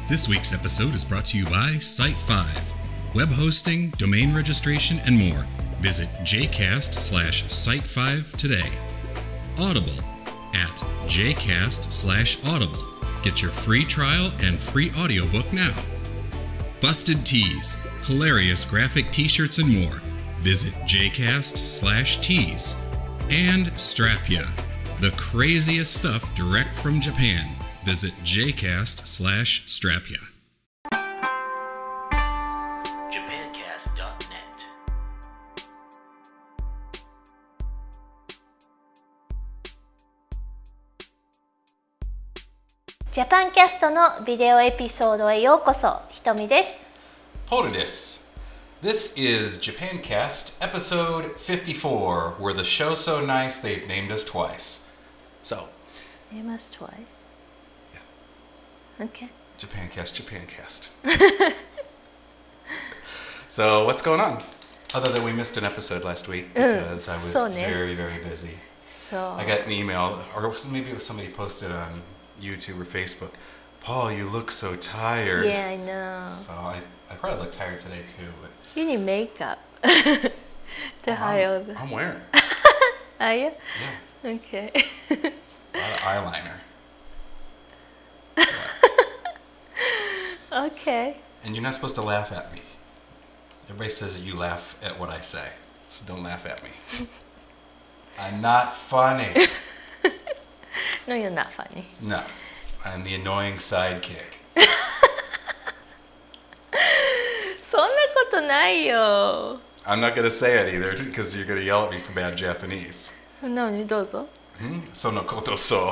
This week's episode is brought to you by Site5. Web hosting, domain registration, and more. Visit jcast/site5 today. Audible at jcast/audible. Get your free trial and free audiobook now. Busted Tees, hilarious graphic t-shirts and more. Visit jcast/tees. And Strapya, the craziest stuff direct from Japan. Visit jcast/Strapya. Japancast.net. Japancast のビデオエピソードへようこそ。ひとみです。Hoda desu. This is Japancast episode 54, where the show's so nice they've named us twice. So, Name us twice. Yeah. Okay. Japancast. So, what's going on? Other than we missed an episode last week because I was very, very busy. So I got an email, or maybe it was somebody posted on YouTube or Facebook. Paul, you look so tired. Yeah, I know. So I probably look tired today too. But You need makeup to hide. I'm wearing. Are you? Yeah. Okay. A lot of eyeliner. Okay. And you're not supposed to laugh at me. Everybody says that you laugh at what I say. So don't laugh at me. I'm not funny. No, you're not funny. No. I'm the annoying sidekick. そんなことないよ。 I'm not going to say it either because you're going to yell at me for bad Japanese. なにどうぞ。そのことそう。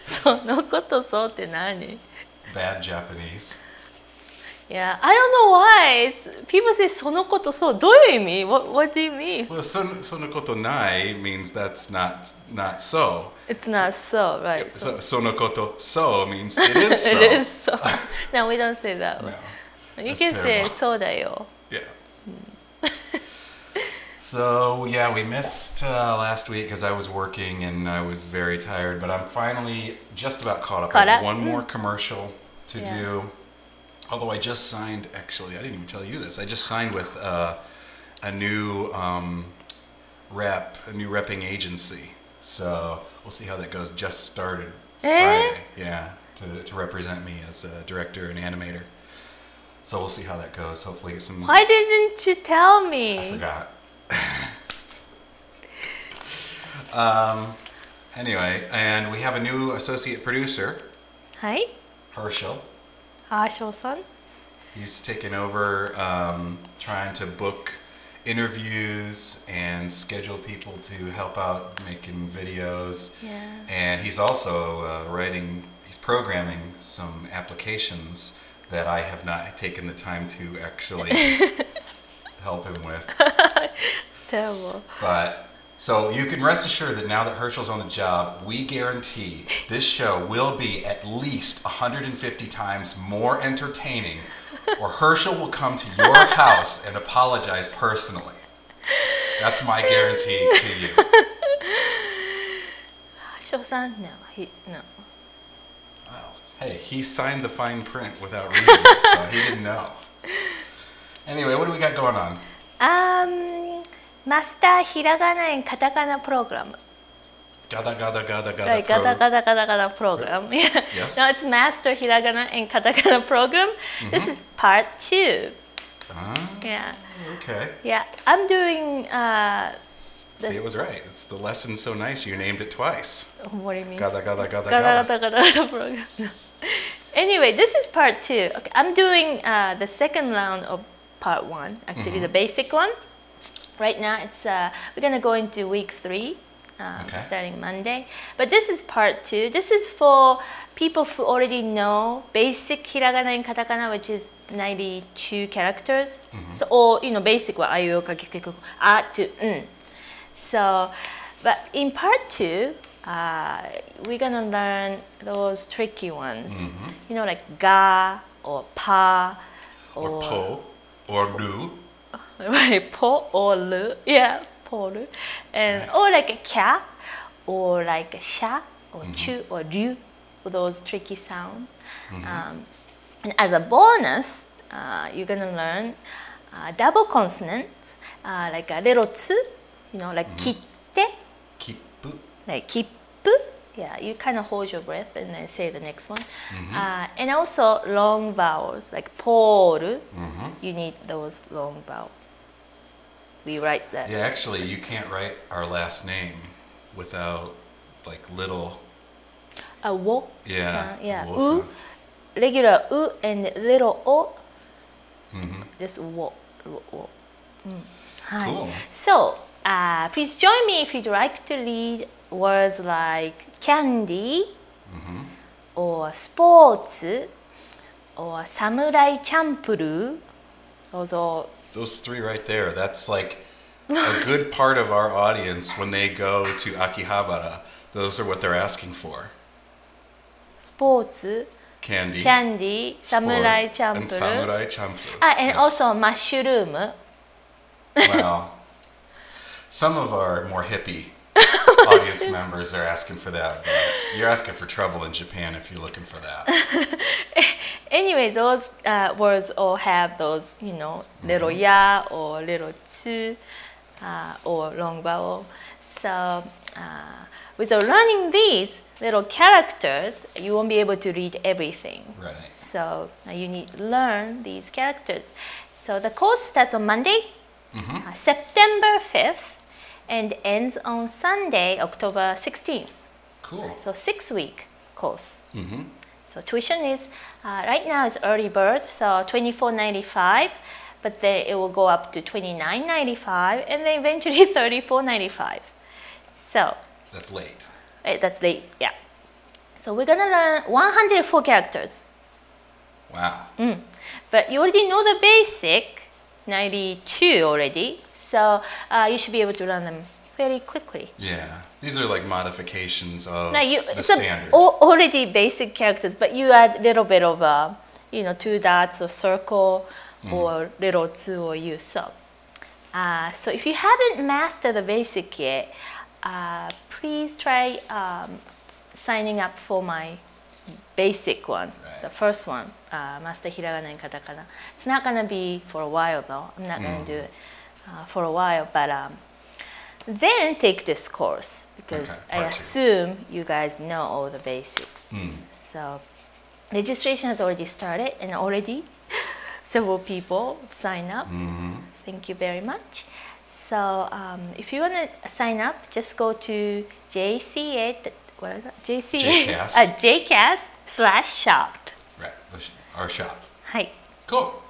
そのことそうって何？ Bad Japanese. Yeah, I don't know why. People say そのことそう。どういう意味？ What do you mean? Well, そのことない means that's not so. It's not so, right? So のことso means it is so. It is so. No, we don't say that. No. You That's can say terrible. そうだよ。 Yeah. So, yeah, we missed last week because I was working and I was very tired, but I'm finally just about caught up. I have one more commercial to do. Although I just signed, actually, I didn't even tell you this. I just signed with a new repping agency. So we'll see how that goes. Just started Friday. Yeah, to represent me as a director and animator. So we'll see how that goes. Hopefully get some... Why didn't you tell me? I forgot. Anyway, and we have a new associate producer. はい。 Herschel. ハーショーさん。 He's taken over trying to book interviews and schedule people to help out making videos. Yeah. And he's also he's programming some applications that I have not taken the time to actually help him with. It's terrible. But so you can rest assured that now that Herschel's on the job, we guarantee this show will be at least 150 times more entertaining, or Herschel will come to your house and apologize personally. That's my guarantee to you. ハーショーさん No, no. Well, hey, he signed the fine print without reading it, so he didn't know. Anyway, what do we got going on? マスターひらがなカタカナプログラム。Gada gada gada gada. Right, gada gada gada gada program. Yeah. Yes. No, it's master hiragana and katakana program. This is part 2. Yeah. Okay. Yeah, I'm doing. See, it was right. It's the lesson so nice you named it twice. What do you mean? Gada gada gada Gada gada. gada gada program. Anyway, this is part 2. Okay, I'm doing the second round of part 1. Actually, the basic one. Right now, it's we're gonna go into week 3. Starting Monday. But this is part 2. This is for people who already know basic hiragana and katakana, which is 92 characters. So all, basic wa ayu, kakekeku, a to n. So, but in part 2, we're gonna learn those tricky ones. Like ga or pa Or po or lu. Right, po or lu. Yeah. And or like a kya, or like a sha, or chu, or ryu, those tricky sounds. And as a bonus, you're gonna learn double consonants, like a little tsu, like kitte, Kippu. like kippu. Yeah, you kind of hold your breath and then say the next one. And also long vowels, like poru. You need those long vowels. We write that. Yeah, actually, you can't write our last name without like little. Wo. Yeah. Yeah. Wo U, sound. regular u and little o. Just wo. Wo. Hi. Cool. So, please join me if you'd like to read words like candy, or sports, or samurai champloo. Those three right there, that's like a good part of our audience when they go to Akihabara. Those are what they're asking for. Sports, Candy, samurai sports, and champloo. samurai champloo. And Yes. also mushroom. Well, some of our more hippie audience members are asking for that. But you're asking for trouble in Japan if you're looking for that. Anyway, those words all have those, little ya or little tsu or long vowel. So with learning these little characters, you won't be able to read everything. Right. So you need to learn these characters. So the course starts on Monday, September 5th, and ends on Sunday, October 16th. Cool. So 6-week course. So tuition is, right now is early bird, so $24.95, but then it will go up to $29.95, and then eventually $34.95. So That's late. that's late, yeah. So we're gonna learn 104 characters. Wow. But you already know the basic, 92 already, so you should be able to learn them very quickly. Yeah. These are like modifications of Now the it's standard. already basic characters, but you add a little bit of, 2 dots or circle or little tsu or yu. So if you haven't mastered the basic yet, please try signing up for my basic one, Right. the first one, Master Hiragana and Katakana. It's not going to be for a while though. I'm not going to do it for a while, but then take this course because Okay, I part 2. assume you guys know all the basics. So registration has already started and already several people sign up. Thank you very much. So if you want to sign up, just go to Jcast/shop. Right. Our shop. Hi. Cool.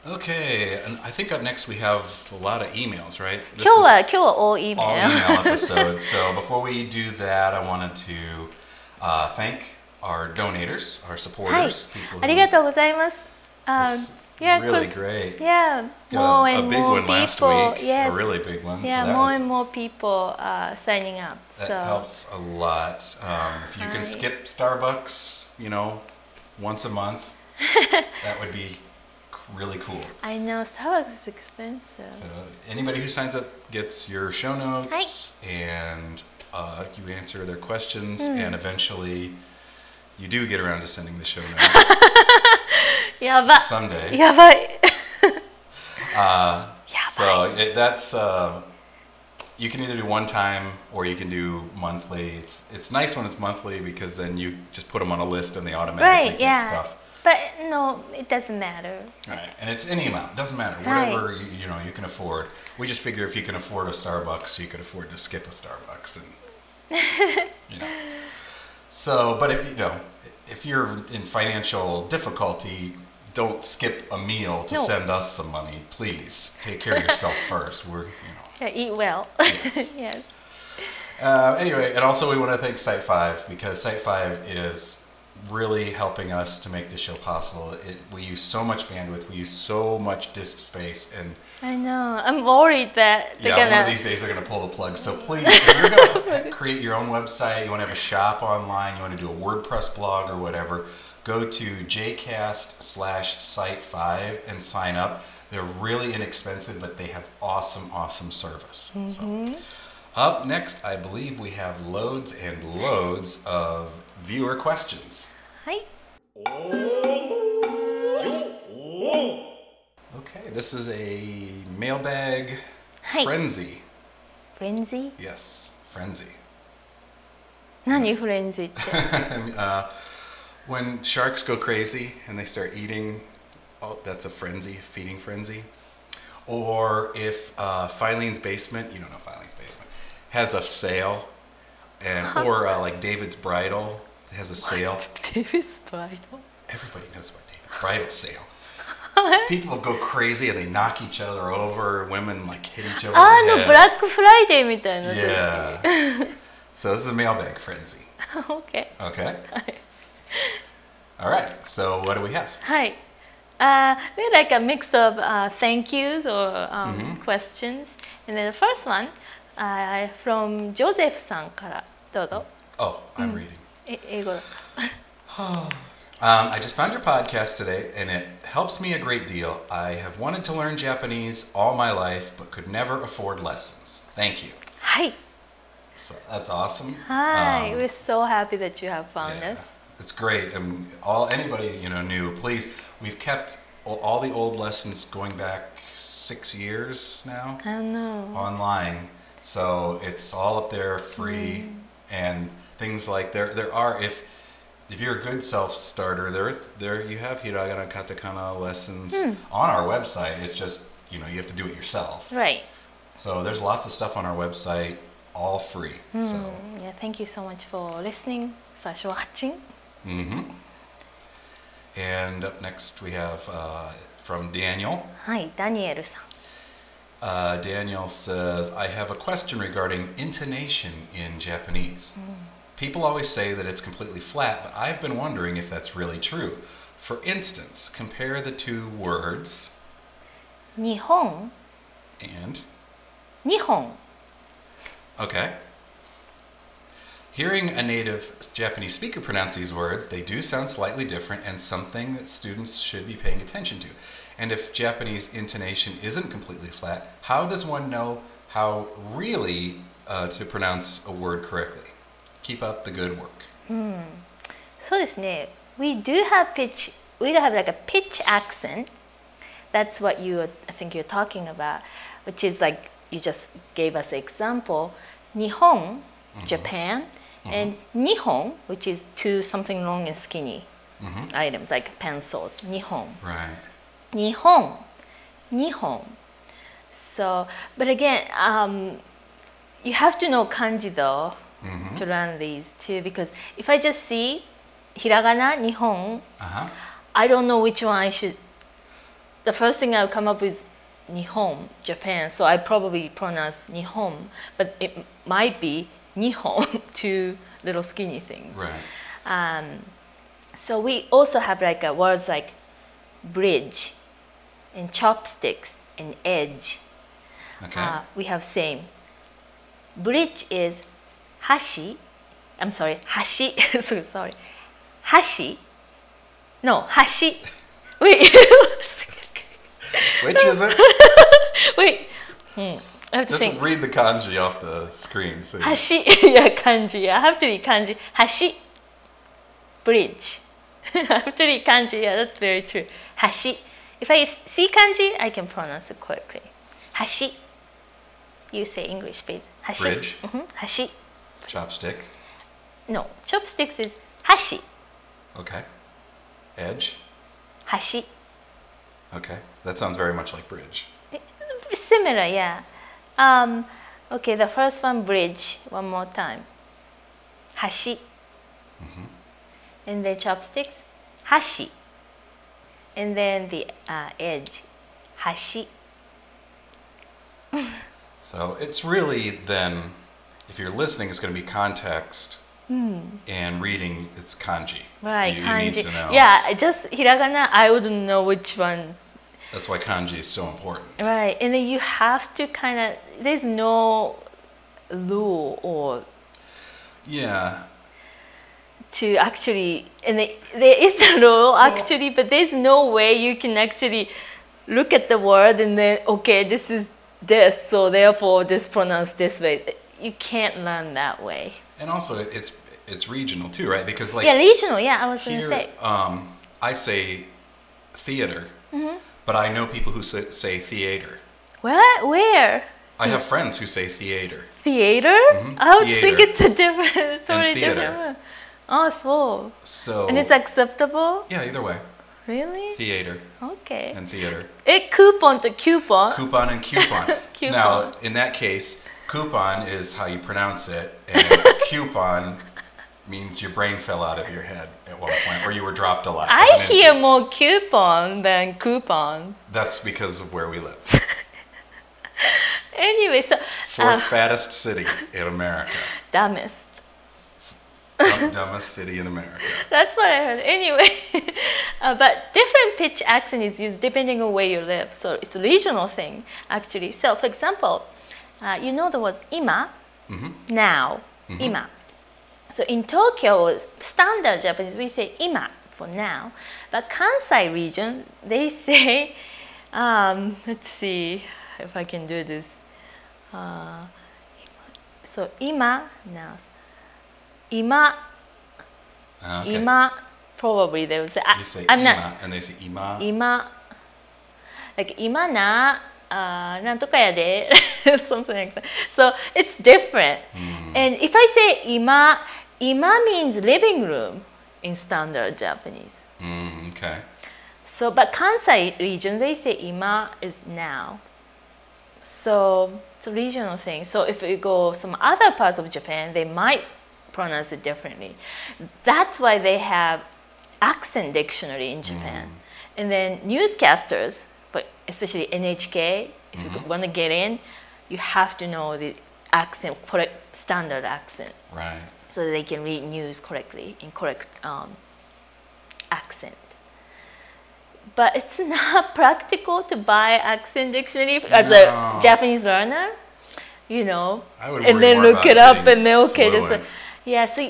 Okay, and I think up next we have a lot of emails, right? This is 今日はall email. all email episodes. So before we do that, I wanted to thank our donators, our はい supporters, people ありがとうございます。 It's yeah, really good. great. Yeah, Got more a and big more one last people. week, Yes. a really big one. Yeah, so that more was, and more people signing up. that So helps a lot. If you can Hi. skip Starbucks, once a month, that would be really cool. I know Starbucks is expensive. So anybody who signs up gets your show notes, and you answer their questions, and eventually you do get around to sending the show notes やばい someday. やばい So that's you can either do one time or you can do monthly. It's nice when it's monthly because then you just put them on a list and they automatically Right, get yeah. stuff. But no, it doesn't matter. Right, and it's any amount. Doesn't matter. Right. Whatever you can afford. We just figure if you can afford a Starbucks, you could afford to skip a Starbucks, and So, but if you're in financial difficulty, don't skip a meal to No. send us some money. Please take care of yourself first. Yeah, eat well. Yes. Yes. Anyway, and also we want to thank Site 5 because Site 5 is really helping us to make this show possible. We use so much bandwidth, we use so much disk space, and I know. I'm worried that they're one of gonna. these days they're going to pull the plug. So please, if you're going to create your own website, you want to have a shop online, you want to do a WordPress blog or whatever, go to jcast/site5 and sign up. They're really inexpensive, but they have awesome, awesome service. So, up next, I believe we have loads and loads of viewer questions. はい。 Okay, this is a mailbag はい。 frenzy. フレンズィ Yes, frenzy. 何フレンズィって。 When sharks go crazy and they start eating, oh, that's a frenzy, feeding frenzy. Or if Filene's Basement, you don't know Filene's Basement, has a sale, and or like David's Bridal has a sale. デビスプライド Everybody knows about David's Bridal sale. People go crazy and they knock each other over. Women like hit each other. あ in the の head. ブラックフライデーみたいな。 Yeah. So this is a mailbag frenzy. OK。 Okay. All right. So what do we have? はい。They're like a mix of thank yous or questions. And then the first one from Joseph さんからどうぞ。 Oh, I'm reading. 英語だか I just found your podcast today, and it helps me a great deal. I have wanted to learn Japanese all my life, but could never afford lessons. Thank you. ら。はい。 So that's awesome. はい。We're so happy that you have found Yeah, us. it's great. And anybody new, please. We've kept all the old lessons going back 6 years now I don't know. online. So it's all up there, free, and things like there are if you're a good self-starter, there you have hiragana, katakana lessons on our website. It's just you have to do it yourself. Right. So there's lots of stuff on our website, all free. So. Yeah, thank you so much for listening, / watching. And up next we have from Daniel. はい、ダニエルさん。 Daniel says, I have a question regarding intonation in Japanese. People always say that it's completely flat, but I've been wondering if that's really true. For instance, compare the two words 日本 and 日本 okay. Hearing a native Japanese speaker pronounce these words, they do sound slightly different and something that students should be paying attention to. And if Japanese intonation isn't completely flat, how does one know how really to pronounce a word correctly? Keep up the good work. そうですね。We do have like a pitch accent. That's what I think you're talking about, which is like you just gave us an example. 日本 Japan, and Nihon, which is to something long and skinny items like pencils. Nihon. Right. Nihon. So, but again, you have to know kanji though to learn these too, because if I just see hiragana, Nihon, I don't know which one I should. The first thing I'll come up with Nihon, Japan, so I probably pronounce Nihon, but it might be Nihon, two little skinny things. Right. So we also have like words like bridge and chopsticks and edge. Okay. We have same. Bridge is hashi. I'm sorry, hashi. So sorry. Hashi. No, hashi. Wait. Which is it? Wait. I have to Just think. read the kanji off the screen. So Hashi. Yeah, kanji. I have to read kanji. Hashi. Bridge. I have to read kanji. Yeah, that's very true. Hashi. If I see kanji, I can pronounce it correctly. Hashi. You say English, please. Hashi. Bridge. Hashi. Chopstick. No, chopsticks is hashi. Okay. Edge. Hashi. Okay. That sounds very much like bridge. Similar, yeah. Okay, the first one, bridge. One more time. Hashi. And then chopsticks, hashi. And then the edge, hashi. So it's really then, if you're listening, it's going to be context, and reading, it's kanji. Right, You kanji. need to know. Yeah, just hiragana, I wouldn't know which one. That's why kanji is so important. Right, and then you have to kind of, there's no rule or Yeah. to actually, and there is a rule actually, but there's no way you can actually look at the word and then, okay, this is this, so therefore this pronounced this way. You can't learn that way. And also, it's it's regional too, right? Because like Yeah, regional. Yeah, I was going to here, say. I say theater, but I know people who say theater. What? Where? I have friends who say theater. Theater? I would think Theater. it's a different, totally theater. different one. Oh, so. So And it's acceptable? yeah, either way, Really? theater Okay. and theater. Coupon to coupon. Coupon and coupon. Coupon. Now, in that case, coupon is how you pronounce it, and coupon means your brain fell out of your head at one point, or you were dropped a lot. as I an hear infant. more coupon than coupons. That's because of where we live. Anyway, so Fourth fattest city in America. dumbest. Dumbest city in America. That's what I heard. Anyway, but different pitch accent is used depending on where you live. So it's a regional thing, actually. So for example, you know the word ima, now, ima. So in Tokyo, standard Japanese, we say ima for now. But Kansai region, they say, let's see if I can do this. So ima, now. Ima, Okay. ima, probably they will say, You say I'm ima, not, and they say ima. ima, like ima na, nan to ka ya de, something like that. So it's different. And if I say ima, ima means living room in standard Japanese. Okay. So, but Kansai region, they say ima is now. So it's a regional thing. So if you go some other parts of Japan, they might pronounce it differently. That's why they have accent dictionary in Japan. And then newscasters, but especially NHK, if you want to get in, you have to know the accent, correct standard accent, Right. so that they can read news correctly in correct accent. But it's not practical to buy accent dictionary as a Japanese learner, you know, I would and worry then more look about it up getting and then okay, this fluent. one. Yeah. So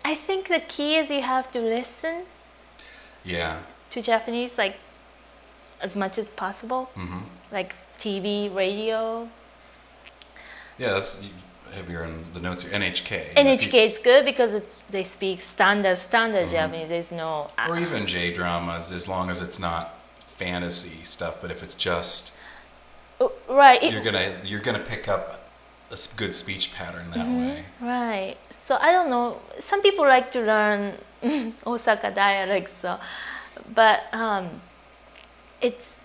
I think the key is you have to listen Yeah. to Japanese like as much as possible, like TV, radio. Yeah, that's, you have your in the notes here. NHK. NHK is good because they speak standard Japanese. There's no Or even J dramas, as long as it's not fantasy stuff. But if it's just, right. you're gonna pick up a good speech pattern that way. Right. So I don't know. Some people like to learn Osaka dialect, so, but it's.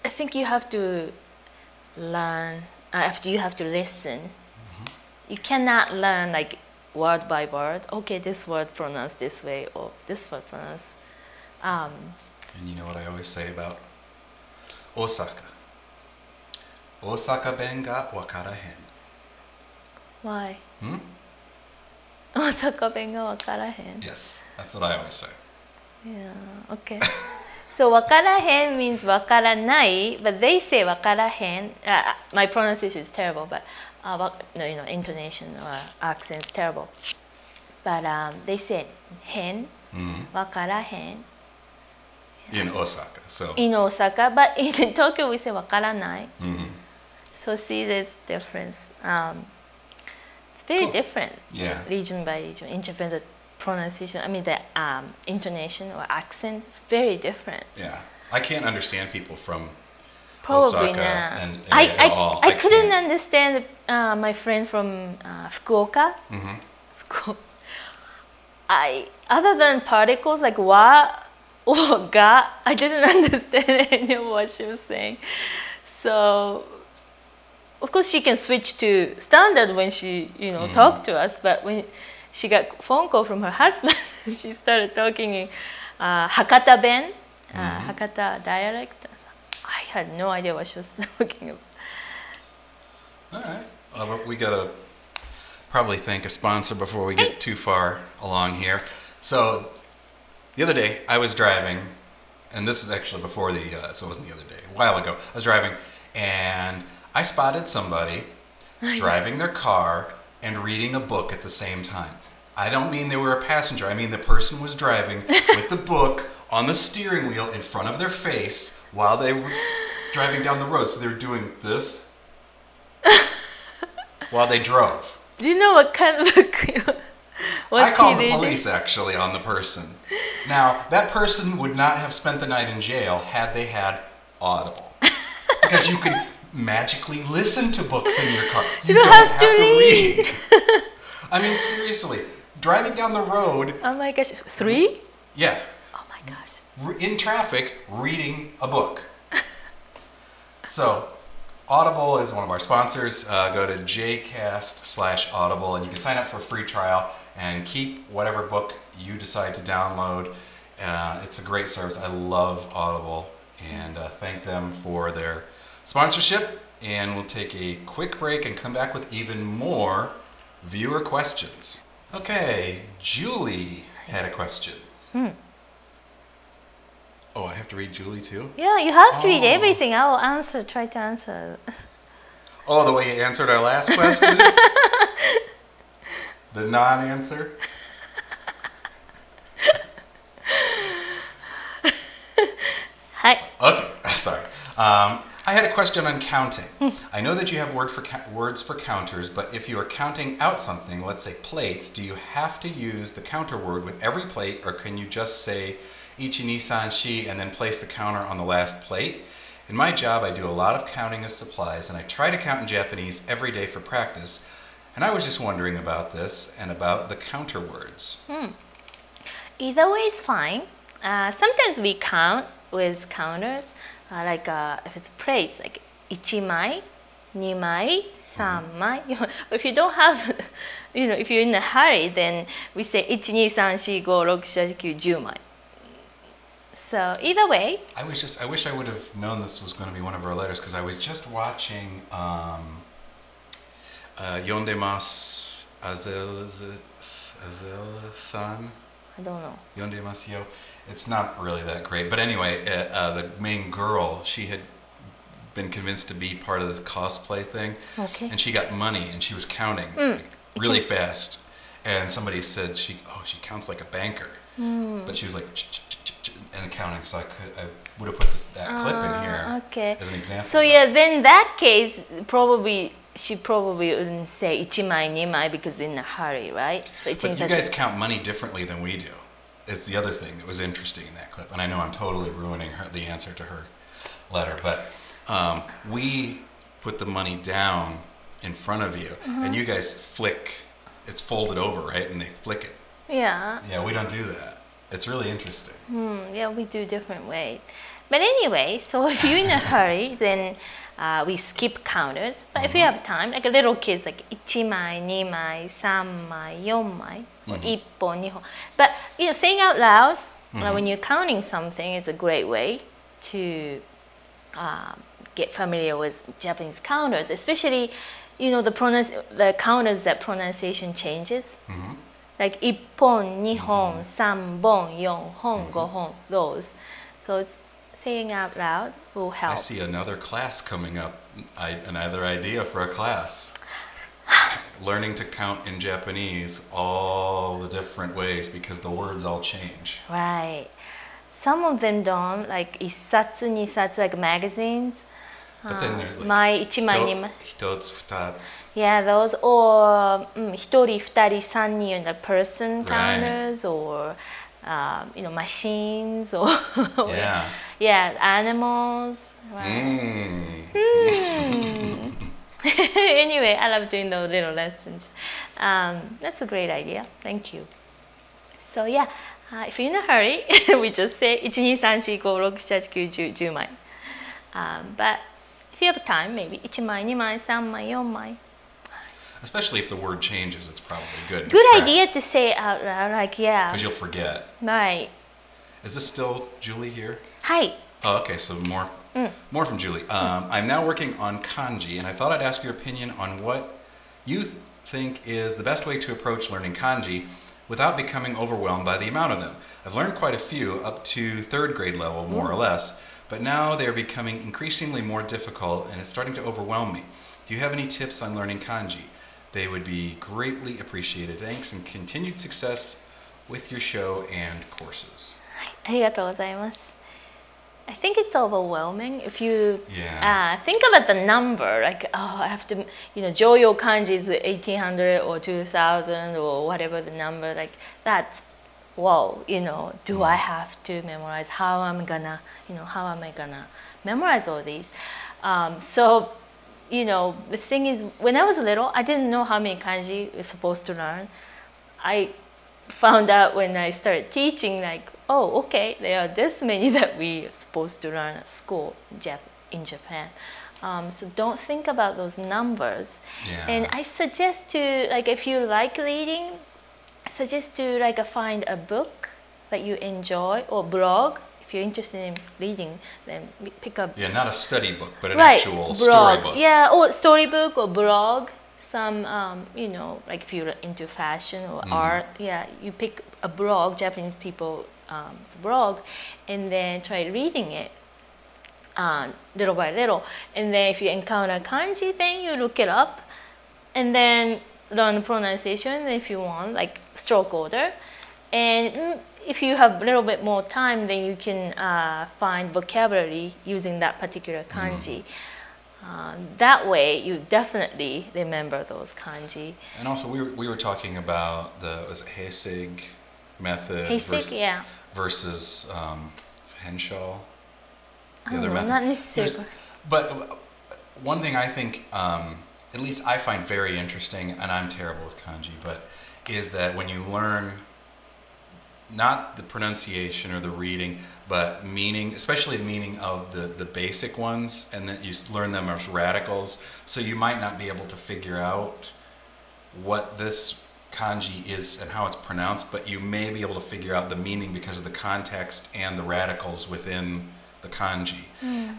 I think you have to learn. After you have to listen. You cannot learn like word by word. Okay, this word pronounced this way, or this word pronounced. And you know what I always say about Osaka? Osaka ben ga wakarahen. Why? Osaka ben ga wakarahen. Yes, that's what I always say. Yeah. Okay. So wakarahen means wakaranai, but they say wakarahen. My pronunciation is terrible, but intonation or accent is terrible. But they say hen, wakarahen. In Osaka, so. In Osaka, but in Tokyo we say wakaranai. So see this difference. It's very different, Yeah. region by region. In Japan, the pronunciation, the intonation or accent is very different. Yeah. I can't understand people from Probably Osaka not. and at all. I couldn't can't. understand my friend from Fukuoka. Other than particles like wa or ga, I didn't understand any of what she was saying. So, of course, she can switch to standard when she, talked to us. But when she got a phone call from her husband, she started talking in Hakata Ben, Hakata dialect. I had no idea what she was talking about. All right. Well, we got to probably thank a sponsor before we get too far along here. So, the other day, I was driving, and this is actually before so it wasn't the other day, a while ago. I was driving, and I spotted somebody driving their car and reading a book at the same time. I don't mean they were a passenger. I mean the person was driving with the book on the steering wheel in front of their face while they were driving down the road. So they were doing this while they drove. Do you know what kind of book I Was called he the reading? police actually on the person. Now, that person would not have spent the night in jail had they had Audible. Because you can magically listen to books in your car. You don't have to read. I mean, seriously, driving down the road. Oh my gosh, 3? Yeah. Oh my gosh. In traffic, reading a book. So, Audible is one of our sponsors. Go to jcast/audible and you can sign up for a free trial and keep whatever book you decide to download. It's a great service. I love Audible and thank them for their sponsorship. And we'll take a quick break and come back with even more viewer questions. Okay, Julie had a question. Oh, I have to read Julie too? Yeah, you have to read everything. I will answer, try to answer. Oh, the way you answered our last question? The non-answer? Hi. Okay, sorry. I had a question on counting. I know that you have words for counters, but if you are counting out something, let's say plates, do you have to use the counter word with every plate, or can you just say ichi, ni, san, shi, and then place the counter on the last plate? In my job, I do a lot of counting of supplies, and I try to count in Japanese every day for practice. And I was just wondering about this and about the counter words. Either way is fine. Sometimes we count with counters, if it's plates, like 1枚, 2枚, 3枚. If you don't have, if you're in a hurry, then we say 1, 2, 3, 4, 5, 6, 7, 8, 9, 10 枚. So either way. I wish I would have known this was going to be one of our letters, because I was just watching Yondemasu Azel-san. I don't know. Yondemasu yo. It's not really that great. But anyway, the main girl, she had been convinced to be part of the cosplay thing. Okay. And she got money and she was counting really fast. And somebody said she counts like a banker. But she was like, and counting, so I would have put that clip in here as an example. So yeah, then in that case, she probably wouldn't say 1枚, 2枚because in a hurry, right? So but you guys count money differently than we do. It's the other thing that was interesting in that clip. And I know I'm totally ruining the answer to her letter, but we put the money down in front of you, and you guys flick. It's folded over, right? And they flick it. Yeah. Yeah, we don't do that. It's really interesting. Yeah, we do different ways. But anyway, so if you're in a hurry, then we skip counters. But if you have time, like a little kids, like 1枚, 2枚, 3枚, 4枚, or 1本, 2本. But saying out loud when you're counting something is a great way to get familiar with Japanese counters, especially the counters that pronunciation changes. Like 1本, 2本, 3本, 4本, 5本, those. So it's saying out loud will help. I see another class coming up. Another idea for a class. Learning to count in Japanese all the different ways because the words all change. Right. Some of them don't, like 1冊, 2冊, like magazines. But then there's like 1枚, 2枚. 1つ, 2つ. Yeah, those, or 1人, 2人, 3人, the person counters, or machines, or yeah, animals. Right. Anyway, I love doing those little lessons. That's a great idea. Thank you. So yeah, if you're in a hurry, we just say 1, 2, 3, 4, 5, 6, 7, 8, 9, 10 枚. But if you have time, maybe 1枚, 2枚, 3枚, 4枚. Especially if the word changes, it's probably good. Good idea to say out loud, like, yeah. Because you'll forget. Right. Is this still Julie here? Hi. Oh, okay, so more from Julie. I'm now working on kanji, and I thought I'd ask your opinion on what you think is the best way to approach learning kanji without becoming overwhelmed by the amount of them. I've learned quite a few, up to 3rd grade level, more or less, but now they're becoming increasingly more difficult, and it's starting to overwhelm me. Do you have any tips on learning kanji? They would be greatly appreciated. Thanks, and continued success with your show and courses. ありがとうございます。I think it's overwhelming if you Yeah. think about the number. Like, oh, I have to, Joyo kanji is 1800 or 2000 or whatever the number. Like, that's, whoa, do I have to memorize? How am I gonna memorize all these? So, the thing is, when I was little, I didn't know how many kanji we're supposed to learn. I found out when I started teaching, like, oh, okay, there are this many that we're supposed to learn at school in Japan. So don't think about those numbers. Yeah. And I suggest to, like, if you like reading, I suggest to, like, find a book that you enjoy or blog. If you're interested in reading, then pick up. Yeah, not a study book, but an Right, actual blog. storybook. Yeah, or storybook or blog. Some, like if you're into fashion or art, yeah, you pick a blog, Japanese people's blog, and then try reading it little by little. And then if you encounter kanji, then you look it up, and then learn the pronunciation if you want, like stroke order. And if you have a little bit more time, then you can find vocabulary using that particular kanji. That way, you definitely remember those kanji. And also, we were talking about the Heisig method Heisig, versus Henshaw. I don't know, not necessarily. But one thing I think, at least I find very interesting, and I'm terrible with kanji, but is that when you learn not the pronunciation or the reading, but meaning, especially the meaning of the basic ones, and that you learn them as radicals. So you might not be able to figure out what this kanji is and how it's pronounced, but you may be able to figure out the meaning because of the context and the radicals within the kanji.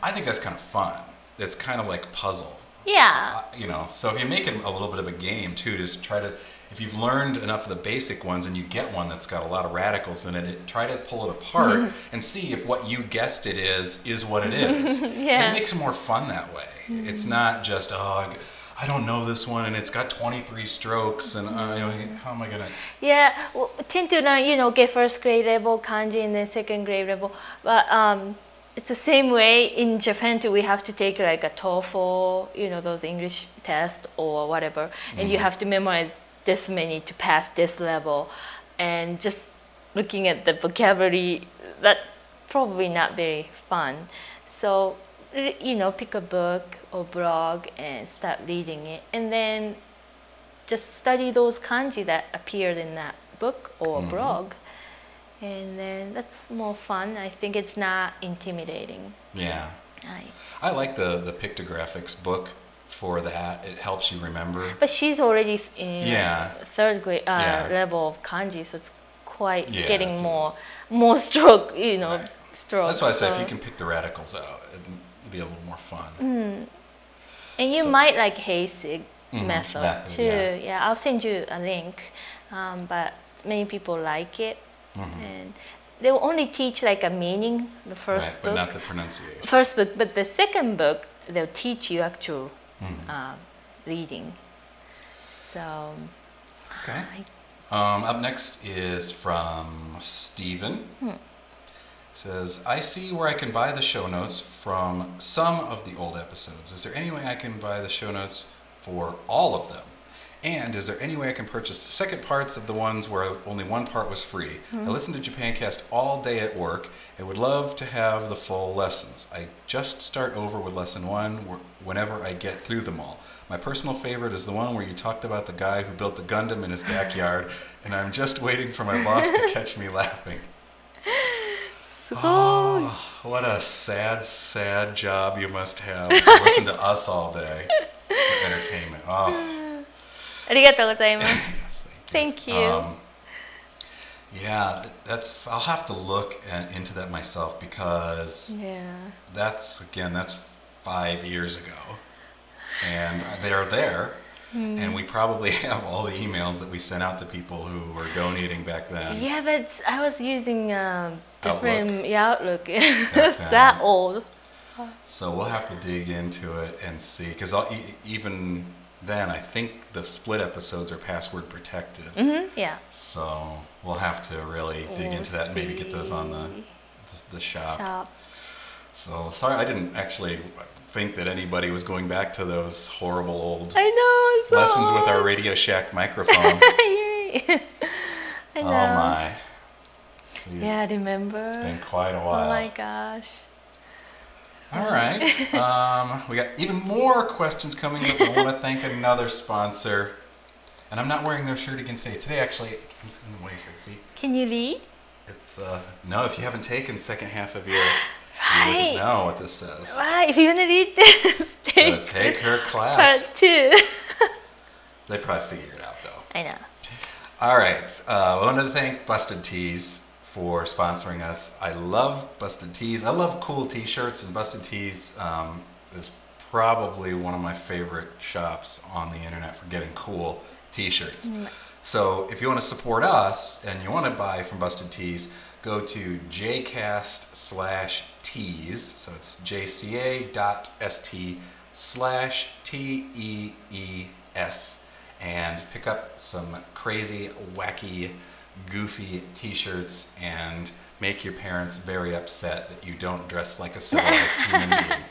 I think that's kind of fun. It's kind of like a puzzle. Yeah. So if you make it a little bit of a game too, just try to, if you've learned enough of the basic ones and you get one that's got a lot of radicals in it, try to pull it apart and see if what you guessed it is what it is. Yeah. It makes it more fun that way. It's not just, oh, I don't know this one and it's got 23 strokes and how am I going to... Yeah, well, tend to learn, get first grade level kanji and then second grade level. But it's the same way in Japan too. We have to take like a TOEFL, those English tests or whatever, and you have to memorize this many to pass this level. And just looking at the vocabulary, that's probably not very fun. So, pick a book or blog and start reading it, and then just study those kanji that appeared in that book or blog. And then that's more fun. I think it's not intimidating. Yeah. I like the pictographics book for that. It helps you remember. But she's already in third grade level of kanji, so it's quite getting more stroke, strokes. That's why I say if you can pick the radicals out, it'd be a little more fun. And you might like Heisig method too. Yeah, I'll send you a link. But many people like it. And they will only teach like a meaning, the first book. But not the pronunciation. First book, but the second book, they'll teach you actual reading. So, okay. Up next is from Steven. Says, I see where I can buy the show notes from some of the old episodes. Is there any way I can buy the show notes for all of them? And is there any way I can purchase the second parts of the ones where only one part was free? I listen to Japancast all day at work and would love to have the full lessons. I just start over with lesson 1 whenever I get through them all. My personal favorite is the one where you talked about the guy who built the Gundam in his backyard, and I'm just waiting for my boss to catch me laughing. Oh, what a sad, sad job you must have to listen to us all day for entertainment. Oh. ありがとうございます。 Yes, thank you. Thank you. Yeah, I'll have to look into that myself because that's 5 years ago. And they're there. And we probably have all the emails that we sent out to people who were donating back then. Yeah, but I was using different Outlook. It's that old. So we'll have to dig into it and see. Because even then, I think the split episodes are password protected. Yeah. So we'll have to really dig into that and maybe get those on the shop. So sorry, I didn't actually think that anybody was going back to those horrible old I know. So lessons with our Radio Shack microphone. Yay. I know. Oh my. Yeah, I remember. It's been quite a while. Oh my gosh. All right. We got even more questions coming up. I want to thank another sponsor. And I'm not wearing their shirt again today. Today, actually, I'm just in the way here. See? Can you read? It's, no, if you haven't taken second half of your, Right. you wouldn't know what this says. Right, if you want to read this, Take her part class. 2. They probably figured it out, though. I know. All right. I wanted to thank Busted Tees for sponsoring us. I love Busted Tees. I love cool t-shirts, and Busted Tees is probably one of my favorite shops on the internet for getting cool t-shirts. So if you want to support us and you want to buy from Busted Tees, go to jcast/tees. So it's jca.st/tees and pick up some crazy, wacky, goofy t-shirts and make your parents very upset that you don't dress like a civilized human being.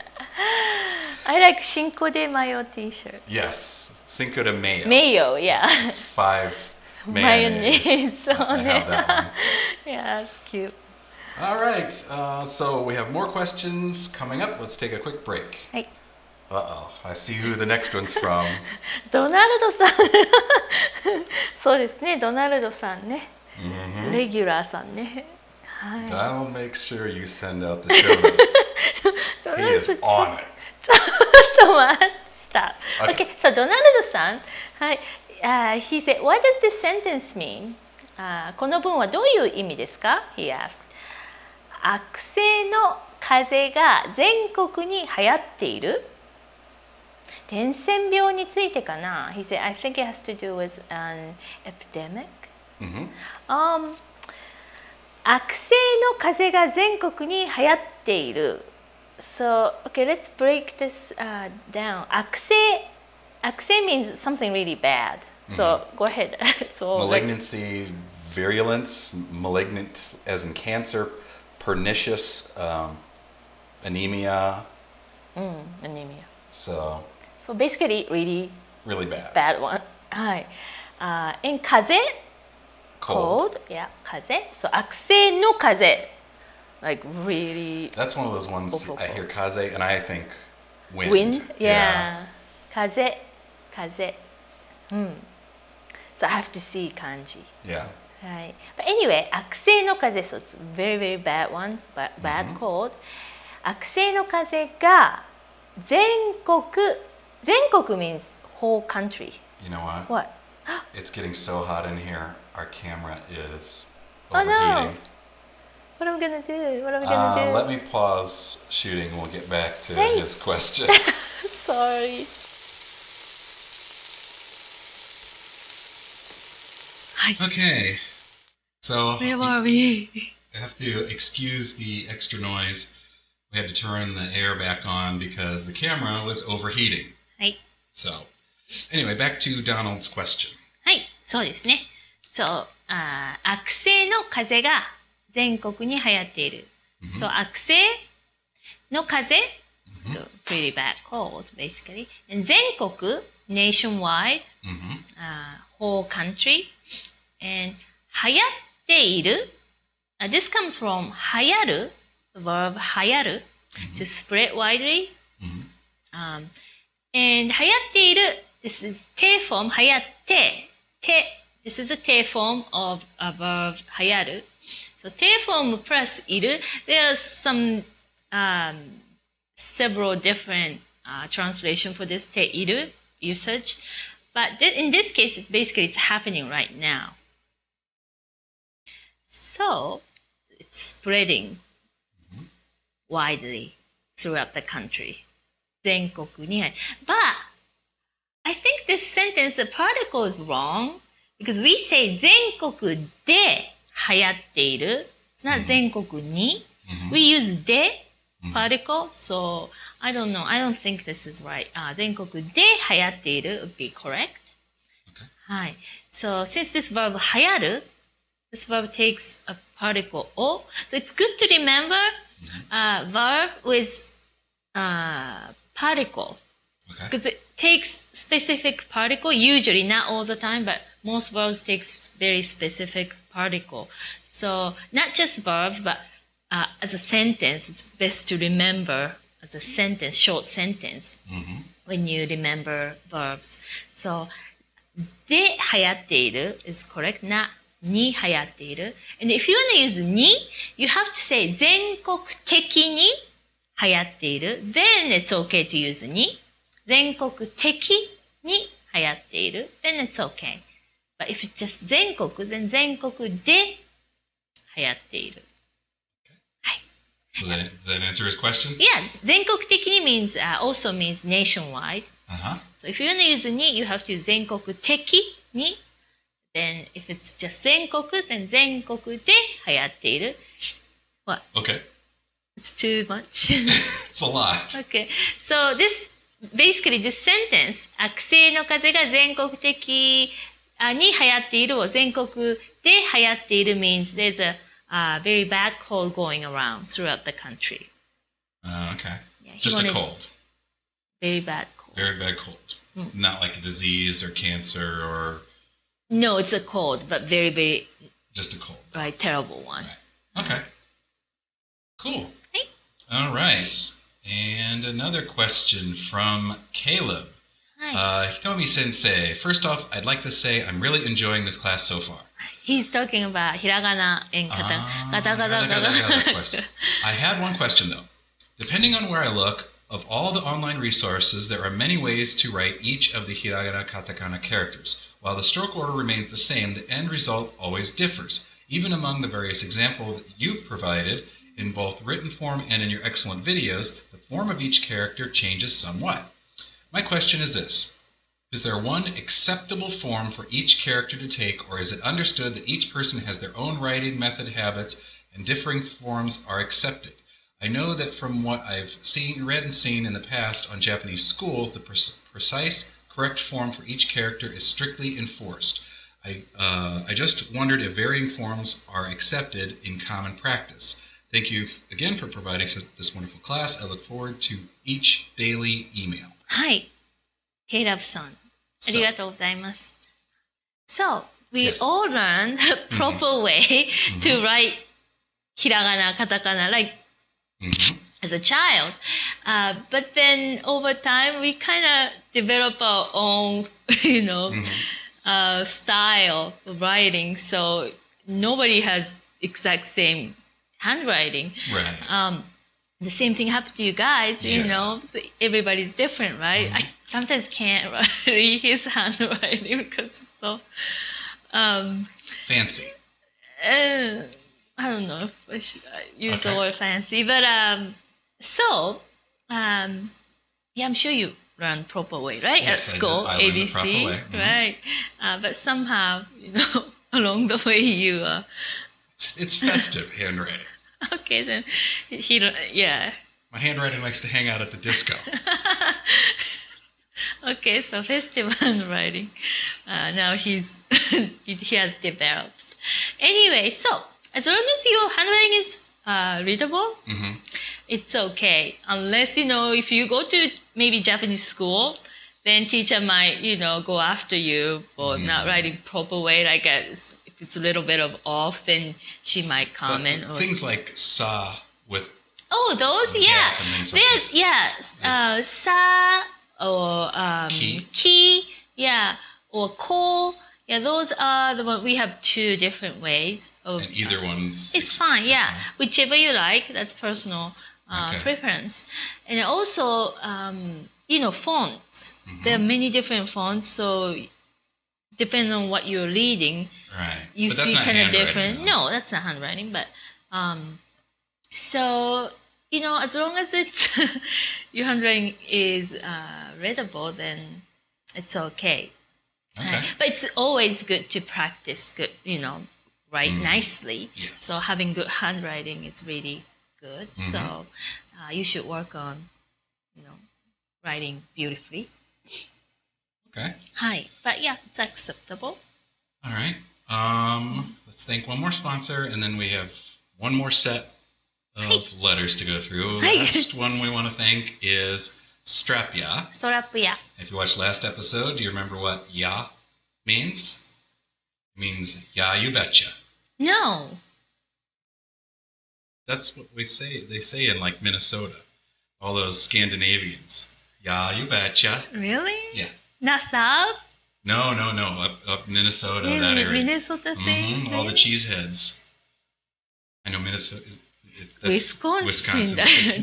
I like Cinco de Mayo t-shirt. Yes, Cinco de Mayo. Mayo, yeah. It's 5 mayonnaise. Mayonnaise I on have it. that one. Yeah, it's cute. All right, so we have more questions coming up. Let's take a quick break. はい。 Uh-oh, I see who the next one's from. ドナルドさん。そうですね、ドナルドさんね。レギュラーさんね。はい。 I'll make sure you send out the show notes. ドナ He ルド is さん on it. ちょっと待って、stop. Okay, so ドナルドさん、はい。He said, what does this sentence mean? この文はどういう意味ですか He asked. 悪性の風邪が全国に流行っている伝染病についてかな He said, I think it has to do with an epidemic. 悪性の風邪が全国に流行っている So, okay, let's break this down. 悪性 means something really bad. So, go ahead. So, Malignancy, virulence, malignant as in cancer, pernicious, anemia. Anemia. So basically, really bad one. はい。and 風邪 cold. Yeah, 風邪. So 悪性の風邪 like really. That's one of those ones I hear kaze and I think wind. Wind? Yeah. 風。So I have to see kanji. Yeah. はい。But anyway, 悪性の風邪 so it's very very bad one, bad cold. 悪性の風邪が全国 means whole country. You know what? What? It's getting so hot in here. Our camera is Oh overheating. no! What are we gonna do? What are we gonna do? Let me pause shooting. We'll get back to Hey. his question. Sorry. Okay. So Where are we? I have to excuse the extra noise. We had to turn the air back on because the camera was overheating. はい。 So, anyway, back to Donald's question. はい、そうですね。そう、悪性の風邪が全国に流行っている。そう、悪性の風邪、pretty bad cold, basically. And 全国、nationwide, whole country. And 流行っている。This comes from 流行る, the verb 流行る, to spread widely. And 流行っている, this is 定 form 流行って、this is a 定 form of a verb 流行る. So 定 form plus いる, there are some several different translation for this ている usage. But in this case, it's happening right now. So it's spreading widely throughout the country. 全国に。But I think this sentence, the particle is wrong because we say 全国で流行っている. It's not 全国に. We use で particle, so I don't know. I don't think this is right. 全国で流行っている would be correct. Okay. はい。So since this verb 流行る, this verb takes a particle o, so it's good to remember verb with particle. Okay. Because it takes specific particle, usually, not all the time, but most verbs takes very specific particle. So not just verb, but as a sentence, it's best to remember as a sentence, short sentence, when you remember verbs. So, で流行っている is correct, not に流行っている. And if you want to use に, you have to say 全国的に流行っている. Then it's okay to use に. 全国的に流行っている. Then it's okay. But if it's just 全国, then 全国で流行っている. So does that answer his question? Yeah, 全国的に means also means nationwide. So if you want to use に, you have to use 全国的に. Then if it's just 全国, then 全国で流行っている. What? Okay. It's too much. It's a lot. Okay. So basically this sentence, 悪性の風が全国的に流行っているを全国で流行っている means there's a very bad cold going around throughout the country. Okay. Yeah, Just a cold. Very bad cold. Very bad cold. Not like a disease or cancer or... No, it's a cold, but very, very... Just a cold. Right, terrible one. Right. Okay. Cool. Hey. All right. And another question from Caleb. Hi. Hitomi Sensei, first off, I'd like to say I'm really enjoying this class so far. He's talking about hiragana and katakana. Question. I had one question though. Depending on where I look, of all the online resources, there are many ways to write each of the hiragana katakana characters. While the stroke order remains the same, the end result always differs. Even among the various examples that you've provided in both written form and in your excellent videos, the form of each character changes somewhat. My question is this. Is there one acceptable form for each character to take, or is it understood that each person has their own writing method habits and differing forms are accepted? I know that from what I've read and seen in the past on Japanese schools, the precise, correct form for each character is strictly enforced. I just wondered if varying forms are accepted in common practice. Thank you again for providing this wonderful class. I look forward to each daily email. Hi, Caleb-san. ありがとうございます. So, we all learned a proper way to write hiragana, katakana, like as a child. But then over time, we kind of develop our own, style of writing. So nobody has exact same handwriting. Right. The same thing happened to you guys, so everybody's different, right? I sometimes can't read his handwriting because it's so... fancy. I don't know if I should use the word fancy, but I'm sure you learn proper way, right? Yes, at school, I learned ABC, the proper way. Right? But somehow, along the way you... It's festive handwriting. Okay, then My handwriting likes to hang out at the disco. Okay, so festive handwriting. Now he has developed. Anyway, so as long as your handwriting is readable, it's okay. Unless, if you go to maybe Japanese school, then teacher might, go after you for not writing proper way. Like if it's a little bit of off, then she might comment. But things like sa with... Oh, those, sa or ki, or ko. Yeah, those are the ones. We have two different ways of. And either one's. It's fine. Yeah, whichever you like. That's personal preference. And also, fonts. There are many different fonts, so depending on what you're reading, you see kind of different. No, that's not handwriting, but so. As long as it's your handwriting is readable, then it's okay. But it's always good to practice good, write nicely. Yes. So having good handwriting is really good. So you should work on, writing beautifully. Okay. But yeah, it's acceptable. All right. Let's thank one more sponsor, and then we have one more set of letters to go through. Last one we want to thank is Strapya. ストラップや。 If you watched last episode, do you remember what ya means? It means yeah, you betcha. No. That's what we say. They say in like Minnesota. All those Scandinavians. Yeah, you betcha. Really? Yeah. Not South? No. Up Minnesota, that area. Minnesota thing? All the cheeseheads. I know Minnesota. That's Wisconsin.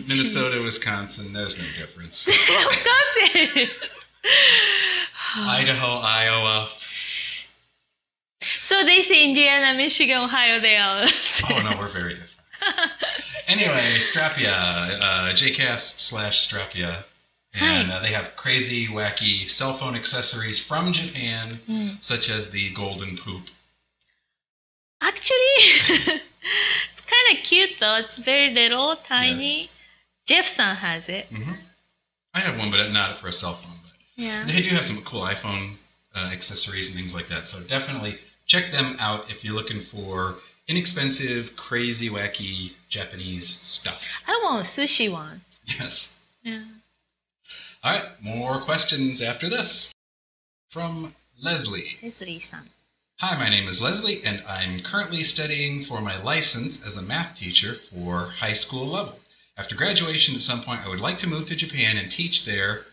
Minnesota, Wisconsin. There's no difference. おかしい Idaho, Iowa. So they say Indiana, Michigan, Ohio, they are. Oh no, we're very different. Anyway, Strapya, Jcast/Strapya. And they have crazy, wacky cell phone accessories from Japan, such as the golden poop. Actually, it's kind of cute though. It's very little, tiny. Yes. Jeff-san has it. I have one, but not for a cell phone. But Yeah. they do have some cool iPhone accessories and things like that. So definitely check them out if you're looking for inexpensive, crazy, wacky Japanese stuff. I want sushi one. Yes. Yeah. All right, more questions after this. From Leslie. Leslie-san. Hi, my name is Leslie, and I'm currently studying for my license as a math teacher for high school level. After graduation, at some point, I would like to move to Japan and teach there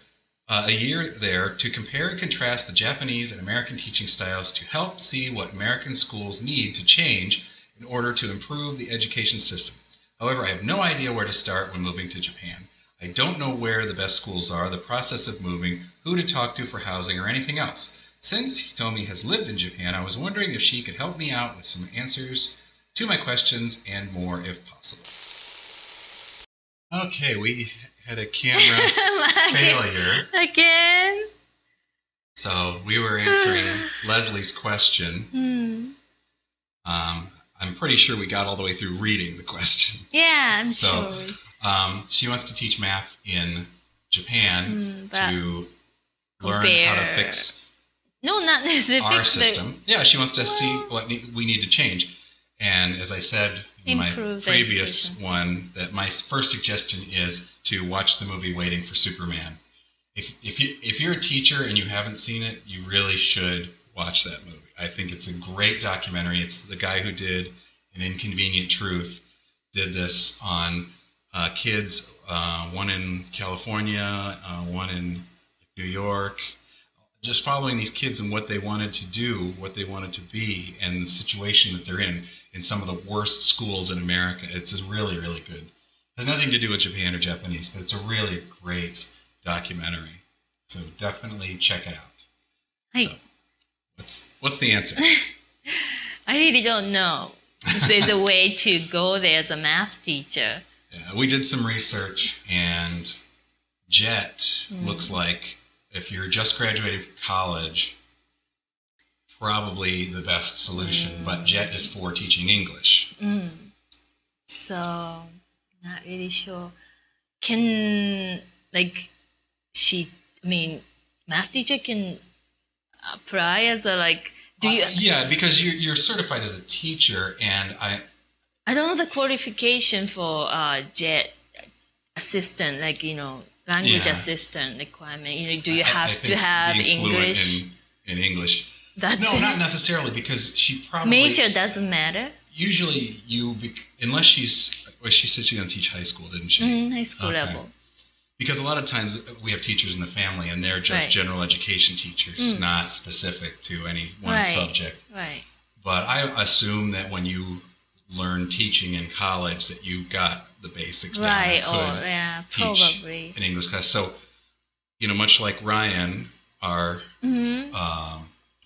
a year there to compare and contrast the Japanese and American teaching styles to help see what American schools need to change in order to improve the education system. However, I have no idea where to start when moving to Japan. I don't know where the best schools are, the process of moving, who to talk to for housing, or anything else. Since Hitomi has lived in Japan, I was wondering if she could help me out with some answers to my questions and more if possible. Okay, we had a camera failure. Again? So we were answering Leslie's question. I'm pretty sure we got all the way through reading the question. Yeah, I'm So, sure. she wants to teach math in Japan but to learn how to compare fix No, not necessarily. our system. Yeah, she wants to see what we need to change. And as I said in my Improve the previous education. one, that my first suggestion is to watch the movie Waiting for Superman. If you're a teacher and you haven't seen it, you really should watch that movie. I think it's a great documentary. It's the guy who did An Inconvenient Truth did this on kids, one in California, one in New York, just following these kids and what they wanted to do, what they wanted to be, and the situation that they're in some of the worst schools in America. It's a really, really good. It has nothing to do with Japan or Japanese, but it's a really great documentary. So definitely check it out. Hi. So, what's the answer? I really don't know if there's a way to go there as a math teacher. Yeah, we did some research, and JET looks like if you're just graduating from college, probably the best solution. But JET is for teaching English. So, not really sure. Can, math teacher can apply as a, do you... Yeah, because you're certified as a teacher, and I don't know the qualification for JET assistant, language Yeah. assistant requirement. Do you I have think to have being fluent English? in English. That's No, it. not necessarily, because she probably... Major doesn't matter. Usually, unless she said she's going to teach high school, didn't she? High school Okay. level. Because a lot of times we have teachers in the family, and they're just Right. general education teachers, not specific to any one Right. subject. Right. But I assume that when you learn teaching in college, that you got the basics down Right. and Or, could yeah, teach probably. an English class. So, much like Ryan, our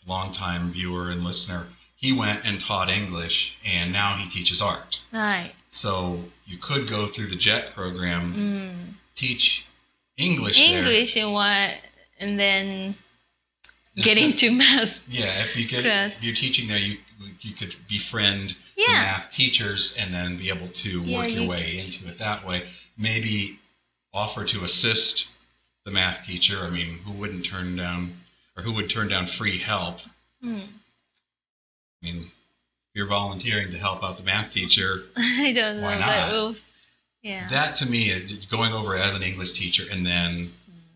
longtime viewer and listener, he went and taught English, and now he teaches art. Right. So you could go through the JET program, teach English there. English and what, and then get into math. Yeah, if Yes. you're teaching there, you could befriend the Yeah. math teachers and then be able to Yeah, work your you way into it that way. Maybe offer to assist the math teacher. I mean, who would turn down free help? I mean, if you're volunteering to help out the math teacher, I don't know. Why But not? Yeah. That to me is going over as an English teacher and then...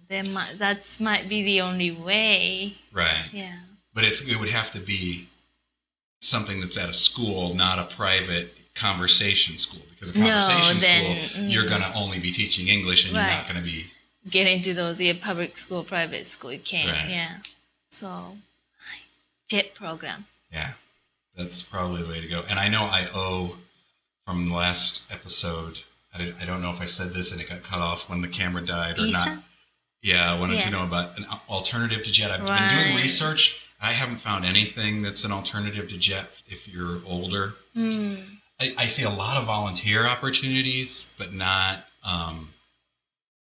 That might be the only way. Right. Yeah. But it would have to be something that's at a school, not a private conversation school. Because a conversation school, you're going to only be teaching English and you're not going to be... Get into those public school, private school, you can't. Right. Yeah. So, JET program. Yeah. That's probably the way to go. And I know I owe, from the last episode, I don't know if I said this and it got cut off when the camera died or not. Yeah, I wanted to know about an alternative to JET. I've been doing research. I haven't found anything that's an alternative to JET if you're older. I see a lot of volunteer opportunities, but not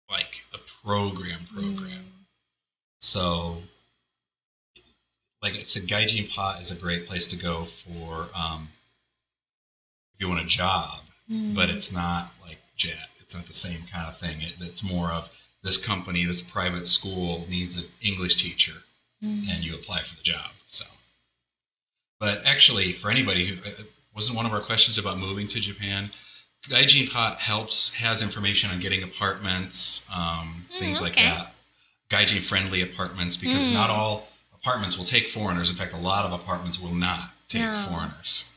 like a program. So, like I said, Gaijin Pot is a great place to go for if you want a job, but it's not like JET. It's not the same kind of thing. It's more of this company, this private school needs an English teacher, and you apply for the job. So, but actually, for anybody who wasn't one of our questions about moving to Japan, Gaijin Pot has information on getting apartments, things like that. Gaijin friendly apartments, because not all apartments will take foreigners. In fact, a lot of apartments will not take foreigners.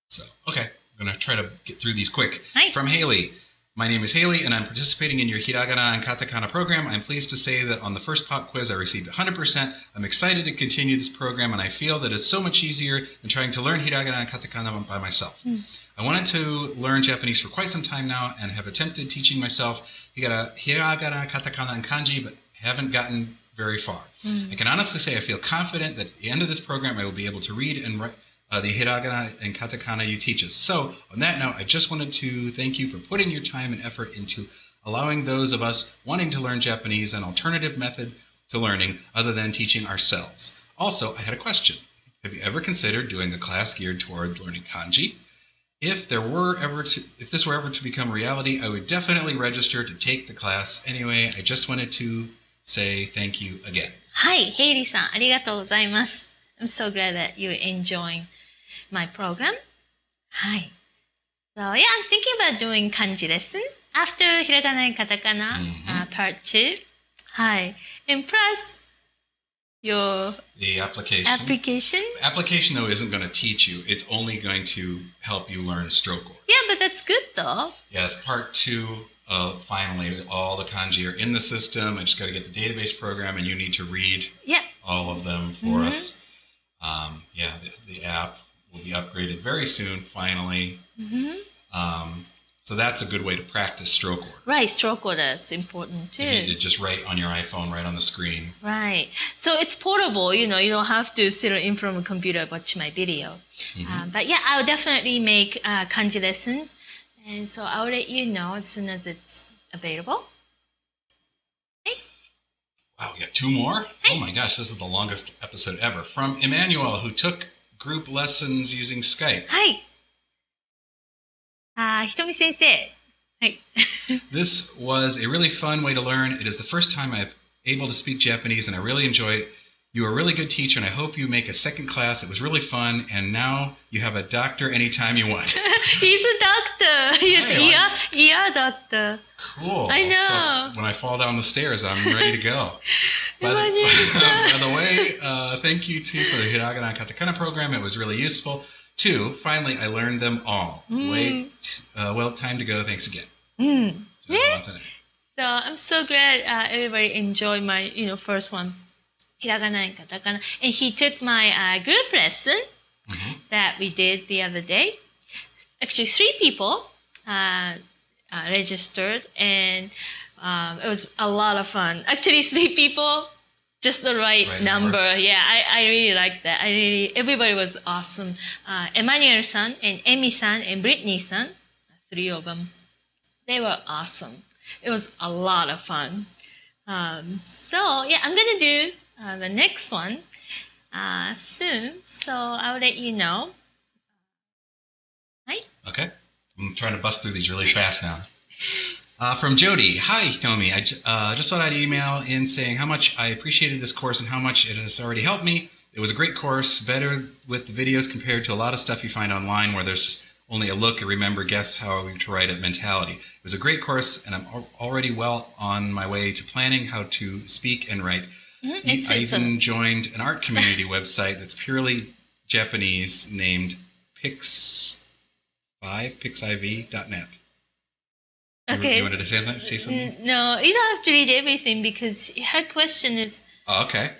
So, okay, I'm going to try to get through these quick. Hi. From Haley. My name is Haley, and I'm participating in your Hiragana and Katakana program. I'm pleased to say that on the first pop quiz, I received 100%. I'm excited to continue this program, and I feel that it's so much easier than trying to learn Hiragana and Katakana by myself. I wanted to learn Japanese for quite some time now and have attempted teaching myself Hiragana, Katakana, and Kanji, but haven't gotten very far. I can honestly say I feel confident that at the end of this program, I will be able to read and write the Hiragana and Katakana you teach us. So, on that note, I just wanted to thank you for putting your time and effort into allowing those of us wanting to learn Japanese an alternative method to learning other than teaching ourselves. Also, I had a question. Have you ever considered doing a class geared toward learning kanji? If this were ever to become a reality, I would definitely register to take the class. Anyway, I just wanted to say thank you again. Hi, Hailey さん、ありがとうございます。I'm so glad that you're enjoying my program. Hi. So yeah, I'm thinking about doing kanji lessons after Hiragana and Katakana part 2. Hi. And plus the application. The application, though, isn't going to teach you. It's only going to help you learn stroke order. Yeah, but that's good, though. Yeah, it's part 2. Finally, all the kanji are in the system. I just got to get the database program, and you need to read all of them for us. The app will be upgraded very soon, finally. So that's a good way to practice stroke order. Right, stroke order is important too. You just write on your iPhone, right on the screen. Right. So it's portable, you don't have to sit in front of a computer and watch my video. But yeah, I'll definitely make kanji lessons. And so I'll let you know as soon as it's available. Okay. Wow, we got 2 more? Oh my gosh, this is the longest episode ever. From Emmanuel, who took group lessons using Skype. Hi. Hitomi sensei. Hi. This was a really fun way to learn. It is the first time I'm able to speak Japanese, and I really enjoyed it. You are a really good teacher, and I hope you make a second class. It was really fun, and now you have a doctor anytime you want. He's a doctor. He's ear doctor. Cool. I know. So when I fall down the stairs, I'm ready to go. By the way, thank you too for the Hiragana and Katakana program. It was really useful. 2, finally, I learned them all. Well, time to go. Thanks again. So I'm so glad everybody enjoyed my, first one, Hiragana and Katakana. And he took my group lesson that we did the other day. Actually, 3 people registered, and it was a lot of fun. Actually, 3 people. Just the right number. Yeah, I really liked that. Everybody was awesome. Emmanuel-san and Emi-san and Brittany-san, 3 of them, they were awesome. It was a lot of fun. So yeah, I'm gonna do the next one soon. So I'll let you know. Hi. Okay. I'm trying to bust through these really fast now. From Jody. Hi, Hitomi. I just thought I'd email in saying how much I appreciated this course and how much it has already helped me. It was a great course, better with the videos compared to a lot of stuff you find online where there's only a look, a remember, guess how to write it mentality. It was a great course, and I'm already well on my way to planning how to speak and write. I even joined an art community website that's purely Japanese named pixiv.net. Okay. You wanted to say something? No, you don't have to read everything because her question is... Oh, okay.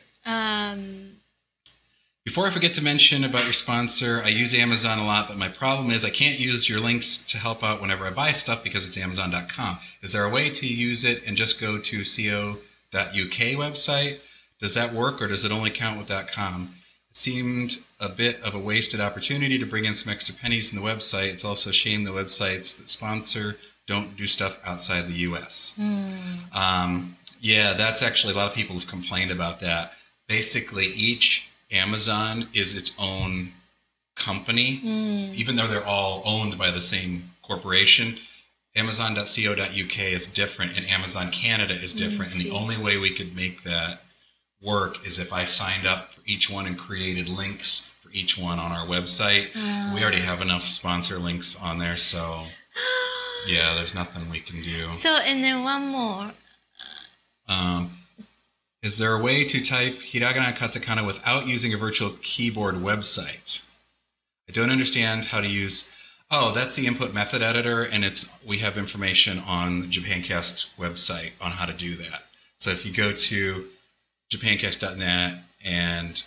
Before I forget to mention about your sponsor, I use Amazon a lot, but my problem is I can't use your links to help out whenever I buy stuff because it's Amazon.com. Is there a way to use it and just go to co.uk website? Does that work, or does it only count with .com? It seemed a bit of a wasted opportunity to bring in some extra pennies in the website. It's also a shame the websites that sponsor don't do stuff outside the U.S. Yeah, that's actually a lot of people have complained about that. Basically, each Amazon is its own company, even though they're all owned by the same corporation. Amazon.co.uk is different, and Amazon Canada is different. And the only way we could make that work is if I signed up for each one and created links for each one on our website. We already have enough sponsor links on there, so yeah, there's nothing we can do. So, and then one more. Is there a way to type hiragana and katakana without using a virtual keyboard website? I don't understand how to use... Oh, that's the input method editor, and we have information on the Japancast website on how to do that. So if you go to japancast.net and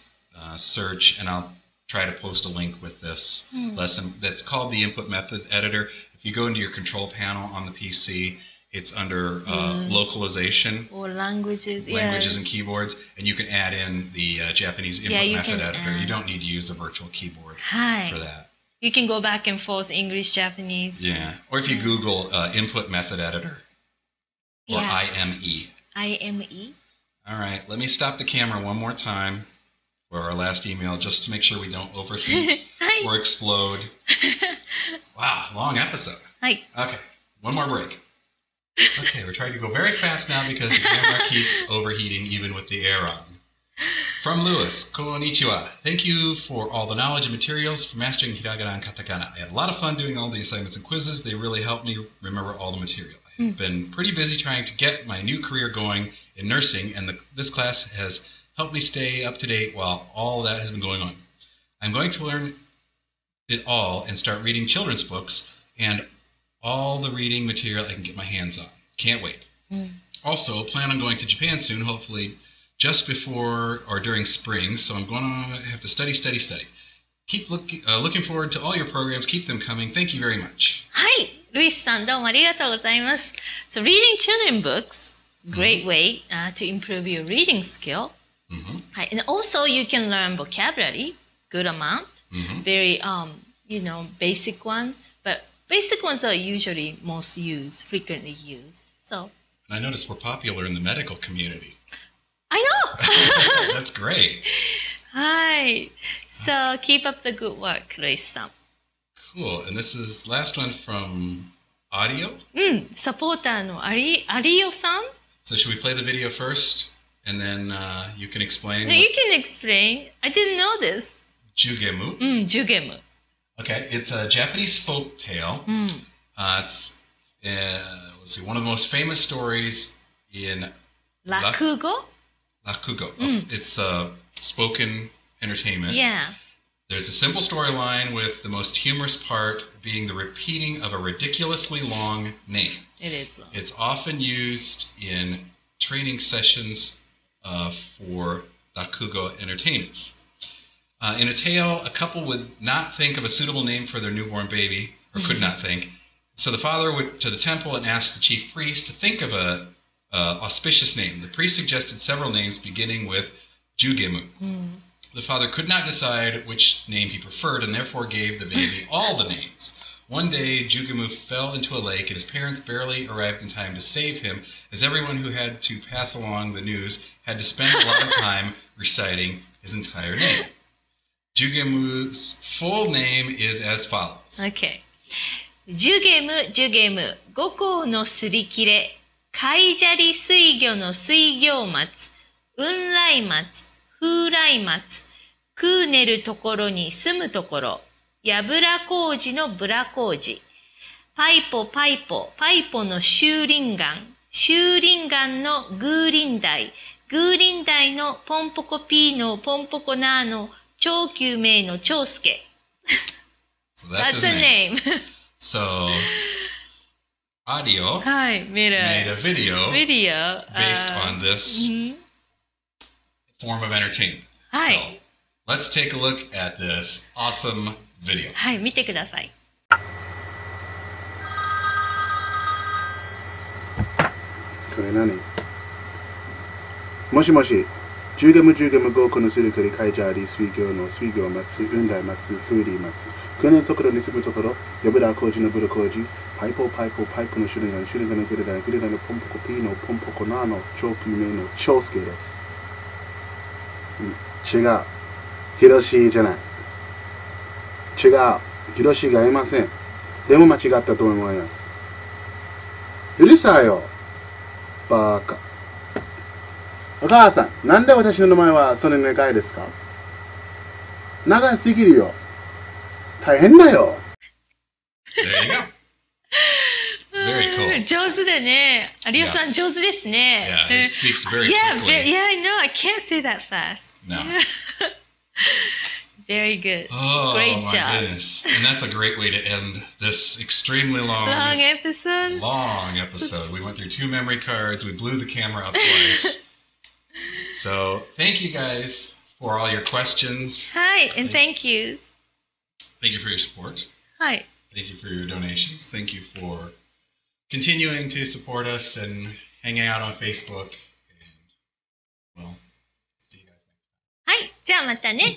search, and I'll try to post a link with this lesson that's called the input method editor. If you go into your control panel on the PC, it's under localization. Or languages. And keyboards. And you can add in the Japanese input method editor. You don't need to use a virtual keyboard for that. You can go back and forth English, Japanese. Yeah. Or if you Google input method editor. Or IME. IME? All right. Let me stop the camera one more time for our last email just to make sure we don't overheat or explode. Wow. Long episode. Okay. One more break. Okay, we're trying to go very fast now because the camera keeps overheating even with the air on. From Lewis, konnichiwa. Thank you for all the knowledge and materials for mastering hiragana and katakana. I had a lot of fun doing all the assignments and quizzes. They really helped me remember all the material. I've been pretty busy trying to get my new career going in nursing, and this class has helped me stay up to date while all that has been going on. I'm going to learn it all and start reading children's books and all the reading material I can get my hands on. Can't wait. Also, plan on going to Japan soon, hopefully just before or during spring, so I'm going to have to study. Keep looking forward to all your programs. Keep them coming. Thank you very much. はい、ルイスさんどうもありがとうございます。So reading children books is a great way to improve your reading skill. And also you can learn vocabulary, good amount, very basic one, but basic ones are usually most used, frequently used. So I noticed we're popular in the medical community. I know. That's great. Hi. So keep up the good work, Luis-san. Cool. And this is last one from Audio. サポーターのアリオさん So should we play the video first, and then you can explain? No, you can explain. I didn't know this. Jugemu. Jugemu. Okay, it's a Japanese folk tale. It's let's see, one of the most famous stories in Rakugo? Rakugo. It's spoken entertainment. Yeah. There's a simple storyline with the most humorous part being the repeating of a ridiculously long name. It is long. It's often used in training sessions for Rakugo entertainers. In a tale, a couple would not think of a suitable name for their newborn baby, or could not think. So the father went to the temple and asked the chief priest to think of a auspicious name. The priest suggested several names beginning with Jugemu. The father could not decide which name he preferred and therefore gave the baby all the names. One day, Jugemu fell into a lake and his parents barely arrived in time to save him, as everyone who had to pass along the news had to spend a lot of time reciting his entire name. Jugemu's full name is as follows. Okay. ジュゲム、ジュゲム、五行のすり切れ、海砂利水魚の水魚松、雲来松、風来松、クーネルところに住むところ、やぶらこうじのぶらこうじ。パイポパイポ、パイポのシューリンガン。シューリンガンのグーリンダイ。グーリンダイのポンポコピーのポンポコナーの超救命の長介。So that's That's his a name. name. So, Audio はい、made made a a video video based on this うん form of entertainment. は So, い、 let's take a look at this awesome video. はい、見てください。これ何もしもし、10ゲーム合コンのするくり会場あり、水行の水行待つ、雲台待つ、風鈴待つ、国のところに住むところ、やぶら工事のぶる工事、パイポパイポパイプのシュリガン、シュリガンのグレダン、グレダンのポンポコピーのポンポコナーの超救命の超スケです。違う。ヒロシじゃない。違う。ヒロシがいません。でも間違ったと思います。うるさいよ。バカ。お母さん、なんで私の名前はそれ願いですか？長すぎるよ。大変だよ。There you go. Very cool. 上手だね。有吉さん、上手ですね。 Yeah, he speaks very Yeah, quickly. yeah, I know. I can't say that fast. No. Very good. Oh, Great my job. goodness. And that's a great way to end this extremely long episode. We went through 2 memory cards. We blew the camera up twice. So thank you guys for all your questions. Hi, and thank you. Thank you for your support. Hi. Thank you for your donations. Thank you for continuing to support us and hanging out on Facebook. And, well, see you guys next time. はい、じゃあまたね。